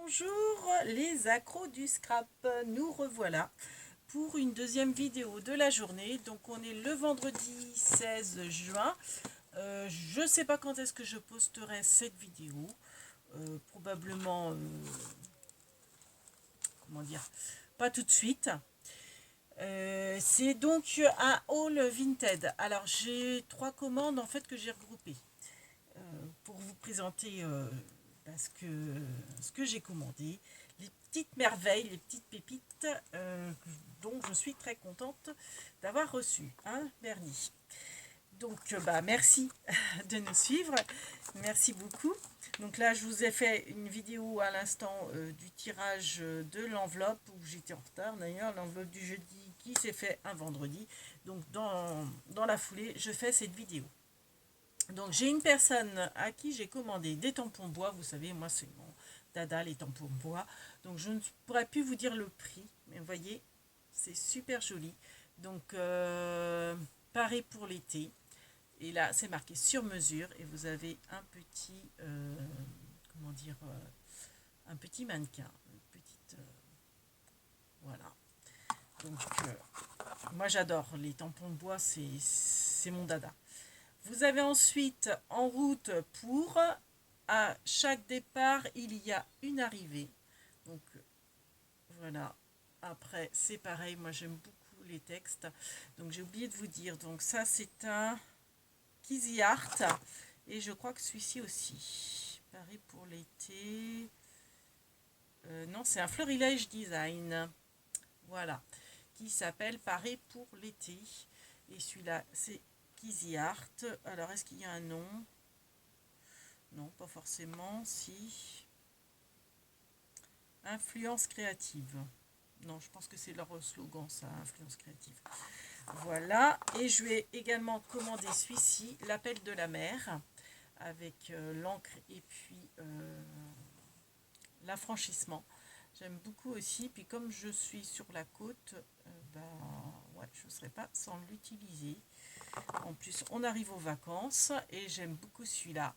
Bonjour les accros du scrap, nous revoilà pour une deuxième vidéo de la journée. Donc on est le vendredi 16 juin. Je ne sais pas quand est-ce que je posterai cette vidéo. Probablement, comment dire, pas tout de suite. C'est donc un haul Vinted. Alors j'ai 3 commandes en fait que j'ai regroupées pour vous présenter ce que j'ai commandé, les petites merveilles, les petites pépites dont je suis très contente d'avoir reçu, hein, Bernie. Donc merci de nous suivre, merci beaucoup. Donc là je vous ai fait une vidéo à l'instant du tirage de l'enveloppe où j'étais en retard d'ailleurs, l'enveloppe du jeudi qui s'est fait un vendredi. Donc dans la foulée je fais cette vidéo. Donc j'ai une personne à qui j'ai commandé des tampons bois. Vous savez, moi c'est mon dada, les tampons bois. Donc je ne pourrais plus vous dire le prix, mais vous voyez, c'est super joli. Donc pareil pour l'été. Et là c'est marqué sur mesure et vous avez un petit, comment dire, un petit mannequin, une petite, voilà. Donc moi j'adore les tampons bois, c'est mon dada. Vous avez ensuite en route pour, à chaque départ, il y a une arrivée. Donc voilà, après c'est pareil, moi j'aime beaucoup les textes. Donc j'ai oublié de vous dire, donc ça c'est un Kizzy Art. Et je crois que celui-ci aussi. Pareil pour l'été. Non, c'est un Florilège Design. Voilà. Qui s'appelle Pareil pour l'été. Et celui-là, c'est Kizzy Art. Alors, est-ce qu'il y a un nom? Non, pas forcément. Si. Influence créative. Non, je pense que c'est leur slogan, ça, influence créative. Voilà. Et je vais également commander celui-ci, L'appel de la mer, avec l'encre et puis l'affranchissement. J'aime beaucoup aussi. Puis comme je suis sur la côte, ouais, je ne serais pas sans l'utiliser. En plus, on arrive aux vacances et j'aime beaucoup celui-là.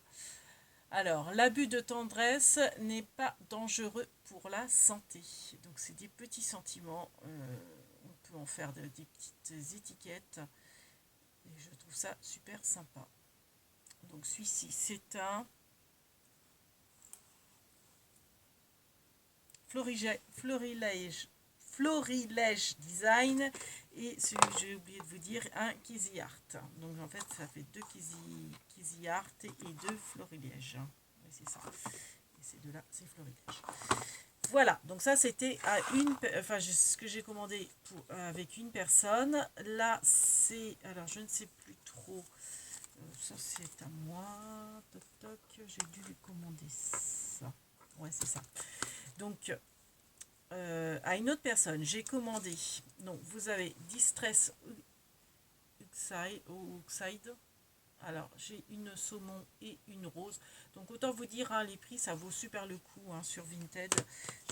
Alors, l'abus de tendresse n'est pas dangereux pour la santé. Donc, c'est des petits sentiments. On peut en faire des petites étiquettes. Et je trouve ça super sympa. Donc, celui-ci, c'est un Florilège Design. Et celui que j'ai oublié de vous dire, un Kizzy Art. Donc en fait ça fait deux Kizzy Art et deux Florilège. Oui, c'est ça. Et ces deux là c'est Florilège. Voilà, donc ça c'était à une, enfin ce que j'ai commandé pour, avec une personne. Là c'est, alors je ne sais plus trop. Ça c'est à moi. Toc toc, j'ai dû lui commander ça. Ouais, c'est ça. Donc à une autre personne, j'ai commandé. Donc vous avez Distress Oxide. Alors j'ai une saumon et une rose. Donc autant vous dire, hein, les prix ça vaut super le coup, hein, sur Vinted.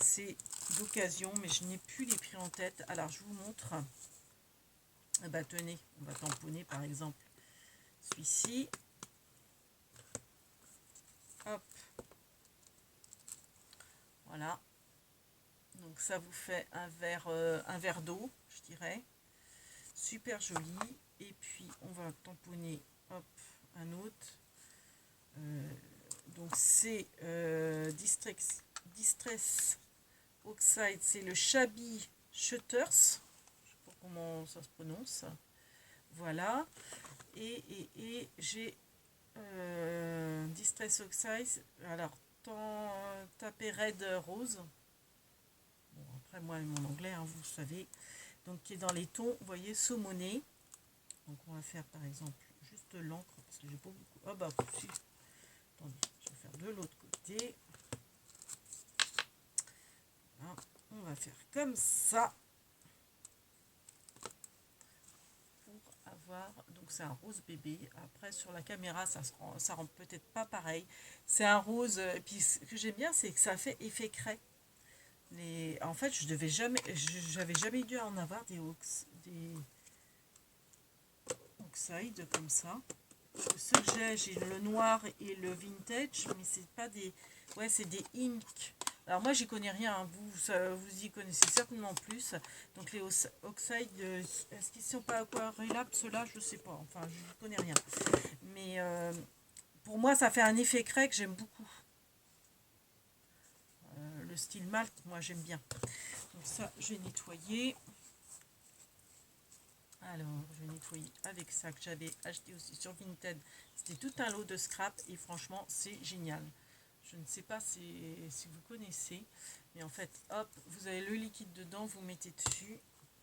C'est d'occasion, mais je n'ai plus les prix en tête. Alors je vous montre. Bah tenez, on va tamponner par exemple celui-ci. Hop. Voilà. Donc ça vous fait un verre d'eau, je dirais. Super joli. Et puis on va tamponner, hop, un autre. Donc c'est Distress Oxide, c'est le Shabby Shutters. Je sais pas comment ça se prononce. Voilà. Et j'ai Distress Oxide. Alors, tapé Red Rose. Bon, après, moi, mon anglais, hein, vous savez. Donc, qui est dans les tons, vous voyez, saumoné. Donc, on va faire, par exemple, juste l'encre, parce que j'ai pas beaucoup. Ah, bah, si. Attendez, je vais faire de l'autre côté. Voilà. On va faire comme ça. Pour avoir. Donc, c'est un rose bébé. Après, sur la caméra, ça rend peut-être pas pareil. C'est un rose. Et puis, ce que j'aime bien, c'est que ça fait effet craie. En fait, j'avais jamais dû en avoir des oxydes comme ça. Ce que j'ai le noir et le vintage, mais c'est pas des, ouais, c'est des ink. Alors moi j'y connais rien, hein. Vous y connaissez certainement plus. Donc les oxydes, est-ce qu'ils sont pas aquarellables ceux-là? Je sais pas, enfin je n'y connais rien. Mais pour moi ça fait un effet craie que j'aime beaucoup. Le style malt, moi j'aime bien. Donc ça je vais nettoyer. Alors je vais nettoyer avec ça que j'avais acheté aussi sur Vinted. C'était tout un lot de scrap et franchement c'est génial. Je ne sais pas si vous connaissez, mais en fait, hop, vous avez le liquide dedans, vous mettez dessus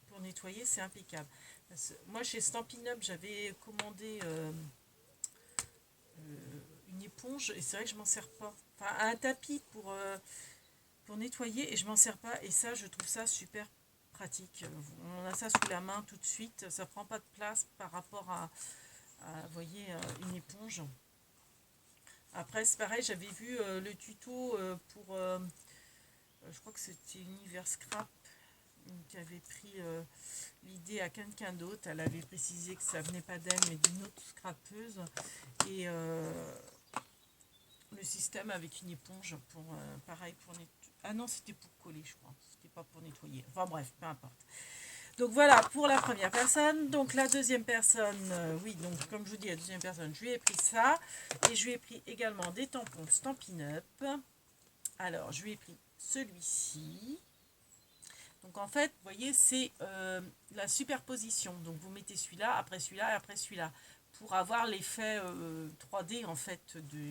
pour nettoyer, c'est impeccable. Moi, chez Stampin' Up, j'avais commandé une éponge et c'est vrai que je m'en sers pas. Enfin, un tapis pour nettoyer et je m'en sers pas. Et ça, je trouve ça super pratique. On a ça sous la main tout de suite, ça prend pas de place par rapport vous voyez, une éponge. Après, c'est pareil, j'avais vu le tuto pour je crois que c'était Univers Scrap qui avait pris l'idée à quelqu'un d'autre. Elle avait précisé que ça venait pas d'elle mais d'une autre scrapeuse. Et le système avec une éponge pour pareil pour nettoyer. Ah non, c'était pour coller, je crois. C'était pas pour nettoyer. Enfin bref, peu importe. Donc voilà pour la première personne. Donc la deuxième personne, oui, donc comme je vous dis, la deuxième personne, je lui ai pris ça. Et je lui ai pris également des tampons Stampin' Up. Alors, je lui ai pris celui-ci. Donc en fait, vous voyez, c'est la superposition. Donc vous mettez celui-là, après celui-là et après celui-là. Pour avoir l'effet 3D en fait de...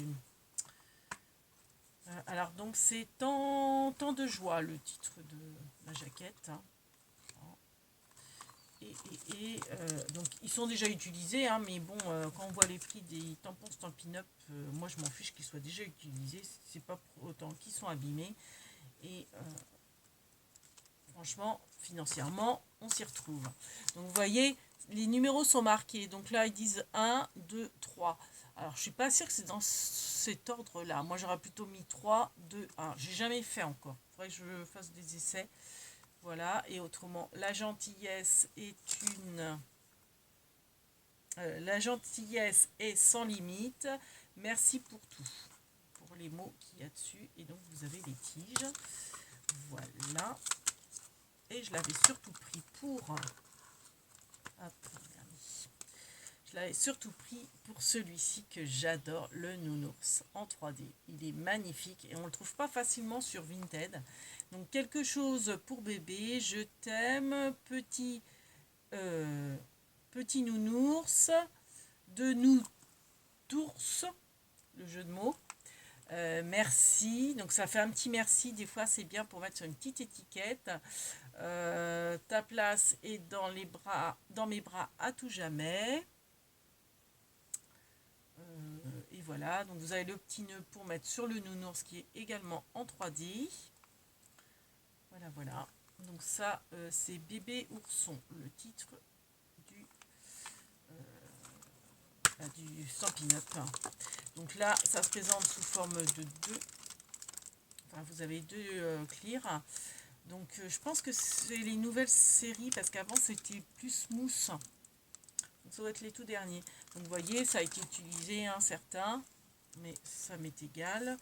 alors donc c'est tant de joie le titre de la jaquette. Hein. Donc ils sont déjà utilisés, hein, mais bon, quand on voit les prix des tampons Stampin' Up, moi je m'en fiche qu'ils soient déjà utilisés. C'est pas pour autant qu'ils sont abîmés. Et franchement, financièrement, on s'y retrouve. Donc vous voyez, les numéros sont marqués. Donc là, ils disent 1, 2, 3. Alors, je suis pas sûre que c'est dans cet ordre-là. Moi, j'aurais plutôt mis 3, 2, 1. J'ai jamais fait encore. Il faudrait que je fasse des essais. Voilà. Et autrement, la gentillesse est une... la gentillesse est sans limite. Merci pour tout. Pour les mots qu'il y a dessus. Et donc, vous avez les tiges. Voilà. Et je l'avais surtout pris pour... Hop, je l'avais surtout pris pour celui-ci que j'adore, le nounours en 3D. Il est magnifique et on ne le trouve pas facilement sur Vinted. Donc quelque chose pour bébé, je t'aime, petit nounours, de nous d'ours, le jeu de mots. Merci, donc ça fait un petit merci, des fois c'est bien pour mettre sur une petite étiquette. Ta place est dans mes bras à tout jamais. Et voilà, donc vous avez le petit nœud pour mettre sur le nounours qui est également en 3D. Voilà, voilà. Donc ça, c'est Bébé Ourson, le titre du Stampin' Up. Donc là, ça se présente sous forme de deux. Enfin, vous avez deux clear. Donc je pense que c'est les nouvelles séries parce qu'avant c'était plus mousse. Donc ça doit être les tout derniers. Donc vous voyez, ça a été utilisé un certain, mais ça m'est égal.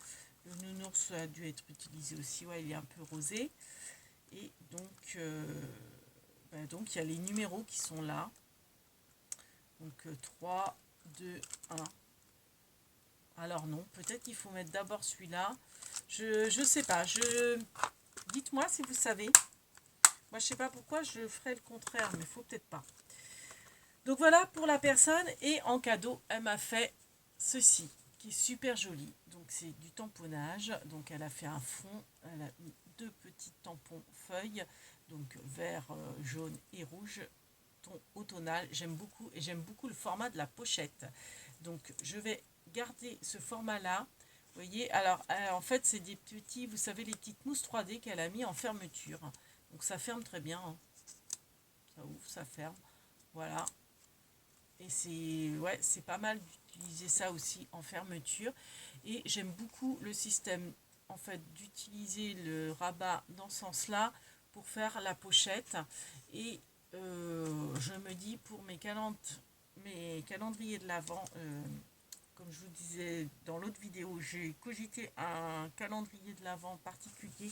Le nounours a dû être utilisé aussi, ouais, il est un peu rosé. Et donc, donc il y a les numéros qui sont là. Donc 3, 2, 1. Alors non, peut-être qu'il faut mettre d'abord celui-là. Je sais pas. Dites-moi si vous savez. Moi je sais pas pourquoi je ferais le contraire, mais il faut peut-être pas. Donc voilà pour la personne. Et en cadeau, elle m'a fait ceci, qui est super joli. Donc c'est du tamponnage. Donc elle a fait un fond. Elle a mis deux petits tampons feuilles. Donc vert, jaune et rouge. Ton automnal. J'aime beaucoup. Et j'aime beaucoup le format de la pochette. Donc je vais garder ce format-là. Vous voyez, alors en fait c'est des petits, vous savez, les petites mousses 3D qu'elle a mis en fermeture. Donc ça ferme très bien. Hein. Ça ouvre, ça ferme. Voilà. Et c'est pas mal d'utiliser ça aussi en fermeture. Et j'aime beaucoup le système en fait d'utiliser le rabat dans ce sens-là pour faire la pochette. Et je me dis pour mes calendriers de l'Avent, comme je vous disais dans l'autre vidéo, j'ai cogité un calendrier de l'Avent particulier,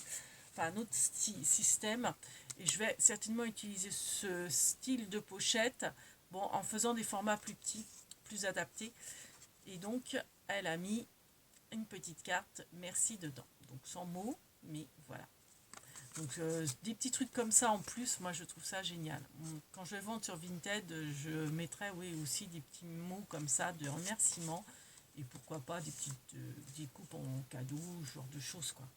enfin un autre système, et je vais certainement utiliser ce style de pochette, bon, en faisant des formats plus petits, plus adaptés. Et donc, elle a mis une petite carte merci dedans, donc sans mots, mais voilà. Donc des petits trucs comme ça en plus, moi je trouve ça génial. Quand je vais vendre sur Vinted, je mettrai oui, aussi des petits mots comme ça de remerciement, et pourquoi pas des petites découpes en cadeau, ce genre de choses quoi.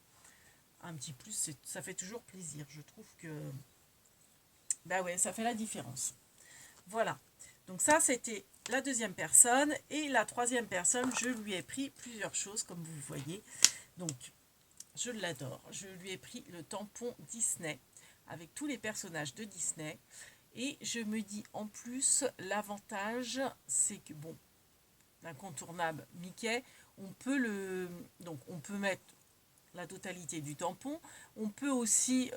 Un petit plus, ça fait toujours plaisir. Je trouve que bah ouais, ça fait la différence. Voilà. Donc ça, c'était la deuxième personne. Et la troisième personne, je lui ai pris plusieurs choses, comme vous voyez. Donc, je l'adore. Je lui ai pris le tampon Disney, avec tous les personnages de Disney. Et je me dis, en plus, l'avantage, c'est que, bon, l'incontournable Mickey, donc on peut mettre la totalité du tampon. On peut aussi...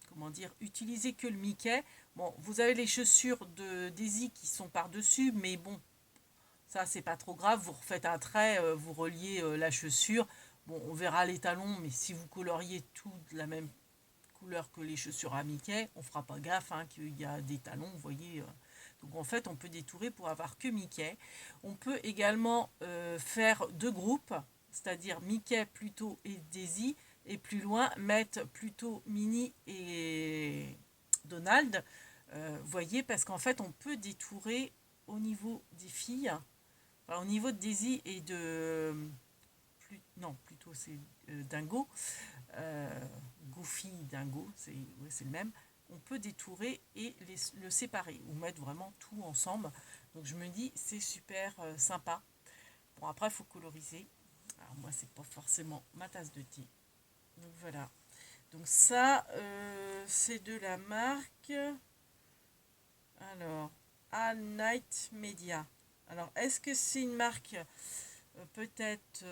comment dire, utiliser que le Mickey. Bon, vous avez les chaussures de Daisy qui sont par-dessus, mais bon, ça c'est pas trop grave. Vous refaites un trait, vous reliez la chaussure. Bon, on verra les talons, mais si vous coloriez tout de la même couleur que les chaussures à Mickey, on fera pas gaffe hein, qu'il y a des talons, vous voyez. Donc en fait, on peut détourer pour avoir que Mickey. On peut également faire deux groupes, c'est-à-dire Mickey plutôt et Daisy, et plus loin mettre plutôt Minnie et Donald. Voyez, parce qu'en fait, on peut détourer au niveau des filles, enfin, au niveau de Daisy et de... non, plutôt c'est Dingo. Goofy, Dingo, c'est le même. On peut détourer et le séparer, ou mettre vraiment tout ensemble. Donc je me dis, c'est super sympa. Bon, après, il faut coloriser. Alors moi, c'est pas forcément ma tasse de thé. Donc voilà. Donc ça, c'est de la marque... Alors, All Night Media. Alors, est-ce que c'est une marque peut-être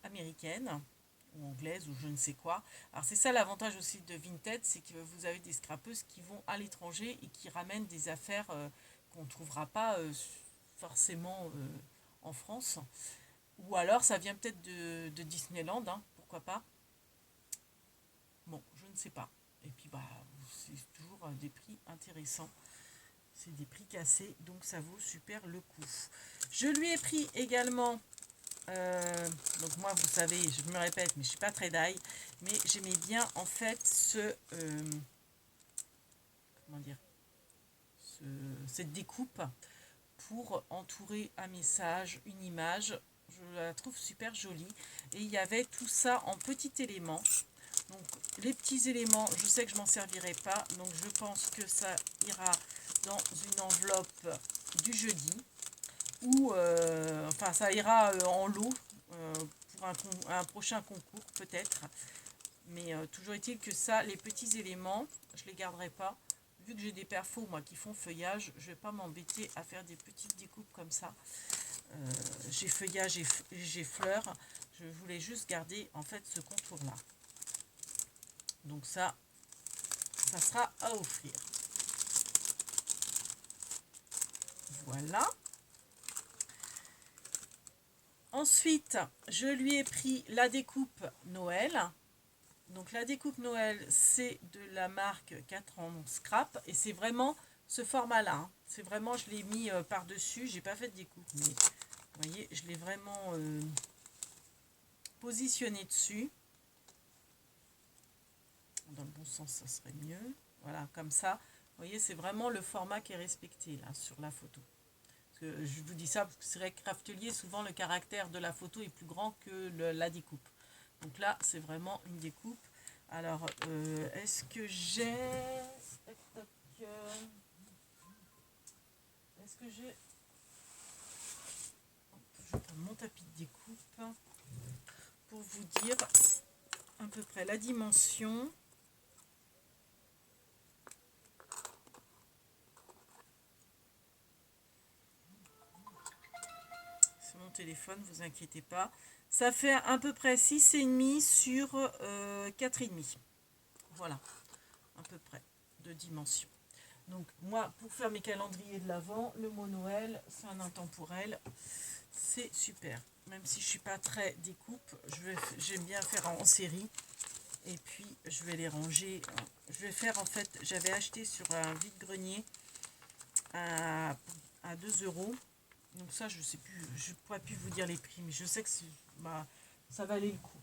américaine ou anglaise ou je ne sais quoi. Alors c'est ça l'avantage aussi de Vinted, c'est que vous avez des scrapeuses qui vont à l'étranger et qui ramènent des affaires qu'on ne trouvera pas forcément en France. Ou alors ça vient peut-être de Disneyland, hein, pourquoi pas. Bon, je ne sais pas. Et puis bah c'est toujours des prix intéressants. C'est des prix cassés, donc ça vaut super le coup. Je lui ai pris également donc moi vous savez, je me répète, mais je suis pas très d'ail, mais j'aimais bien en fait comment dire, cette découpe pour entourer un message, une image. Je la trouve super jolie et il y avait tout ça en petits éléments. Donc les petits éléments, je sais que je m'en servirai pas, donc je pense que ça ira dans une enveloppe du jeudi. Ou enfin ça ira en lot pour un prochain concours peut-être, mais toujours est-il que ça, les petits éléments, je les garderai pas, vu que j'ai des perfos moi qui font feuillage, je vais pas m'embêter à faire des petites découpes comme ça. J'ai feuillage et j'ai fleurs, je voulais juste garder en fait ce contour là, donc ça sera à offrir. Voilà. Ensuite, je lui ai pris la découpe Noël. Donc la découpe Noël, c'est de la marque 4 en scrap. Et c'est vraiment ce format-là. Hein. C'est vraiment, je l'ai mis par-dessus. J'ai pas fait de découpe. Mais vous voyez, je l'ai vraiment positionné dessus. Dans le bon sens, ça serait mieux. Voilà, comme ça. Vous voyez, c'est vraiment le format qui est respecté là sur la photo. Je vous dis ça parce que c'est vrai que Craftelier, souvent le caractère de la photo est plus grand que la découpe. Donc là, c'est vraiment une découpe. Alors, est-ce que j'ai... Est-ce que j'ai... Je vais prendre mon tapis de découpe pour vous dire à peu près la dimension. Mon téléphone, vous inquiétez pas. Ça fait à peu près 6,5 sur 4,5. Voilà, à peu près de dimension. Donc moi, pour faire mes calendriers de l'Avent, le mot Noël, c'est un intemporel. C'est super. Même si je suis pas très découpe, j'aime bien faire en série. Et puis je vais les ranger. Je vais faire, en fait, j'avais acheté sur un vide-grenier à 2 euros. Donc ça, je sais plus, je ne pourrais plus vous dire les prix, mais je sais que bah, ça valait le coup.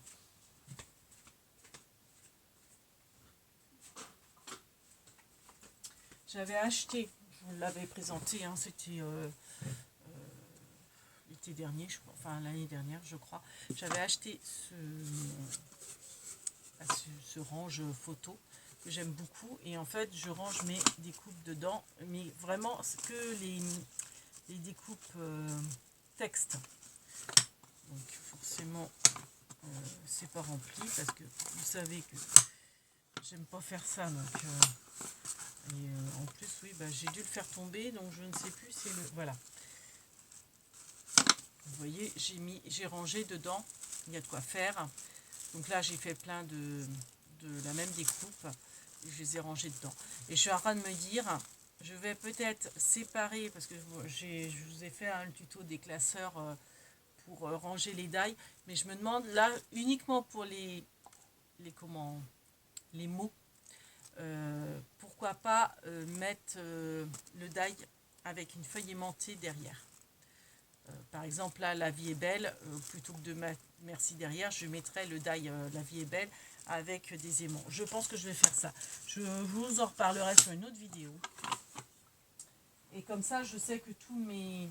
J'avais acheté, je vous l'avais présenté, hein, c'était l'été dernier, je crois, enfin l'année dernière, je crois. J'avais acheté ce range photo que j'aime beaucoup, et en fait je range mes découpes dedans, mais vraiment c'est que les découpes texte. Donc forcément c'est pas rempli parce que vous savez que j'aime pas faire ça, donc et en plus oui, bah, j'ai dû le faire tomber, donc je ne sais plus, c'est le voilà, vous voyez, j'ai rangé dedans, il y a de quoi faire. Donc là j'ai fait plein de la même découpe et je les ai rangés dedans, et je suis en train de me dire, je vais peut-être séparer, parce que je vous ai fait un tuto des classeurs pour ranger les die, mais je me demande là uniquement pour les mots, pourquoi pas mettre le die avec une feuille aimantée derrière. Par exemple là, la vie est belle, plutôt que de mettre merci derrière, je mettrai le die la vie est belle avec des aimants. Je pense que je vais faire ça. Je vous en reparlerai sur une autre vidéo. Et comme ça, je sais que tous mes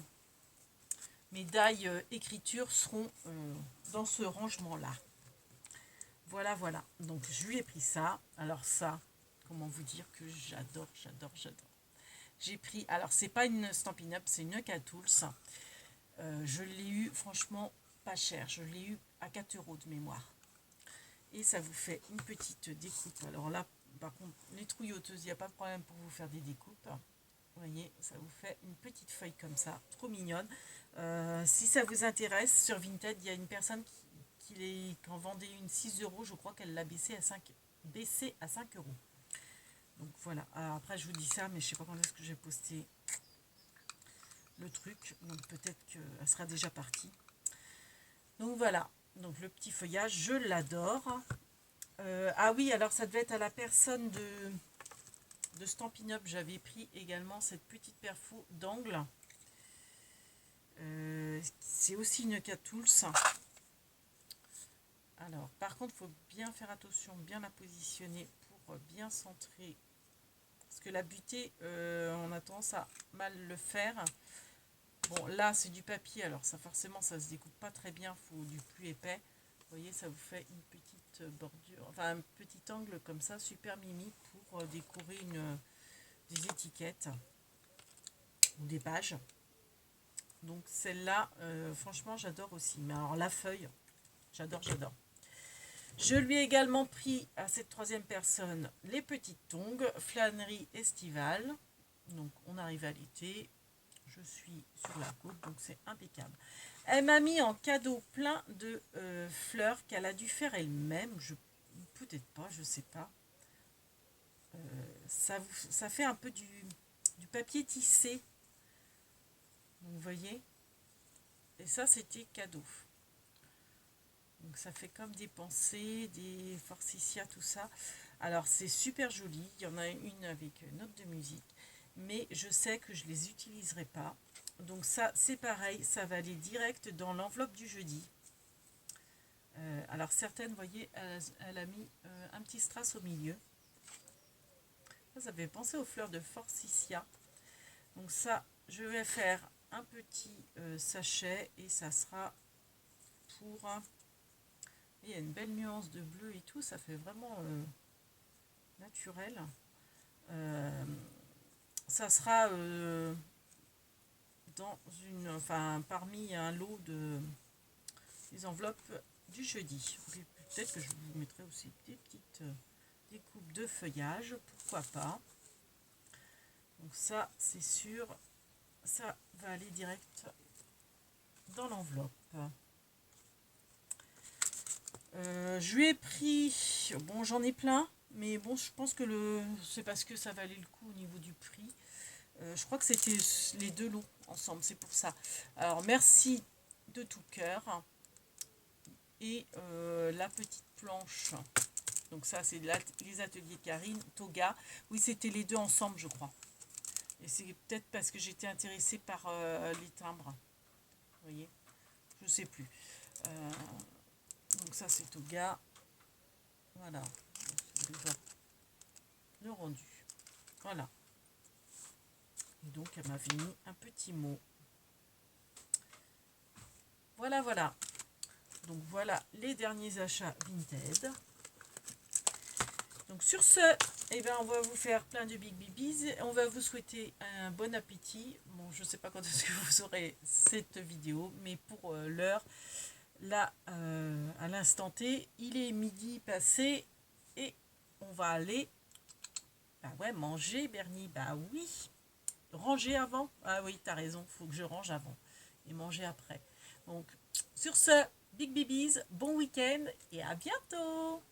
die écritures seront dans ce rangement là. Voilà, voilà. Donc je lui ai pris ça. Alors ça, comment vous dire que j'adore, j'adore, j'adore. J'ai pris, alors c'est pas une Stampin' Up, c'est une Katools. Je l'ai eu franchement pas cher. Je l'ai eu à 4 euros de mémoire. Et ça vous fait une petite découpe. Alors là, par contre, les trouilloteuses, il n'y a pas de problème pour vous faire des découpes. Vous voyez, ça vous fait une petite feuille comme ça, trop mignonne. Si ça vous intéresse, sur Vinted, il y a une personne qui en vendait une 6 euros. Je crois qu'elle l'a baissé à 5 euros. Donc voilà. Alors après, je vous dis ça, mais je sais pas quand est-ce que j'ai posté le truc. Donc peut-être qu'elle sera déjà partie. Donc voilà. Donc le petit feuillage, je l'adore. Ah oui, alors ça devait être à la personne de Stampin' Up. J'avais pris également cette petite perfo d'angle. C'est aussi une Katools. Alors, par contre, il faut bien faire attention, bien la positionner pour bien centrer. Parce que la butée, on a tendance à mal le faire. Bon, là, c'est du papier, alors ça forcément, ça se découpe pas très bien. Il faut du plus épais. Vous voyez, ça vous fait une petite bordure, enfin un petit angle comme ça, super mimi pour décorer des étiquettes ou des pages. Donc celle-là, franchement, j'adore aussi. Mais alors la feuille, j'adore, j'adore. Je lui ai également pris à cette troisième personne les petites tongs, flânerie estivale. Donc on arrive à l'été, je suis sur la côte, donc c'est impeccable. Elle m'a mis en cadeau plein de fleurs qu'elle a dû faire elle-même. Peut-être pas, je sais pas. Ça fait un peu du papier tissé. Vous voyez. Et ça, c'était cadeau. Donc ça fait comme des pensées, des forsythia, tout ça. Alors c'est super joli. Il y en a une avec note de musique. Mais je sais que je ne les utiliserai pas. Donc ça, c'est pareil. Ça va aller direct dans l'enveloppe du jeudi. Alors certaines, vous voyez, elle a mis un petit strass au milieu. Ça fait penser aux fleurs de forsythia. Donc ça, je vais faire un petit sachet et ça sera pour... il y a une belle nuance de bleu et tout, ça fait vraiment naturel. Ça sera parmi un lot des enveloppes du jeudi. Peut-être que je vous mettrai aussi des petites découpes de feuillage, pourquoi pas. Donc ça, c'est sûr, ça va aller direct dans l'enveloppe. Je lui ai pris, bon j'en ai plein, Mais bon, je pense que c'est parce que ça valait le coup au niveau du prix. Je crois que c'était les deux lots ensemble, c'est pour ça. Alors, merci de tout cœur. Et la petite planche. Donc ça, c'est les ateliers Karine, Toga. Oui, c'était les deux ensemble, je crois. Et c'est peut-être parce que j'étais intéressée par les timbres. Vous voyez, je sais plus. Donc ça, c'est Toga. Voilà. Le rendu. Voilà. Et donc, elle m'avait mis un petit mot. Voilà, voilà. Donc, voilà les derniers achats Vinted. Donc, sur ce, eh ben, on va vous faire plein de big bibis. On va vous souhaiter un bon appétit. Bon, je ne sais pas quand est-ce que vous aurez cette vidéo, mais pour l'heure, là, à l'instant T, il est midi passé et on va aller manger, Bernie. Bah oui, ranger avant. Ah oui, t'as raison, faut que je range avant et manger après. Donc, sur ce, big bibis, bon week-end et à bientôt.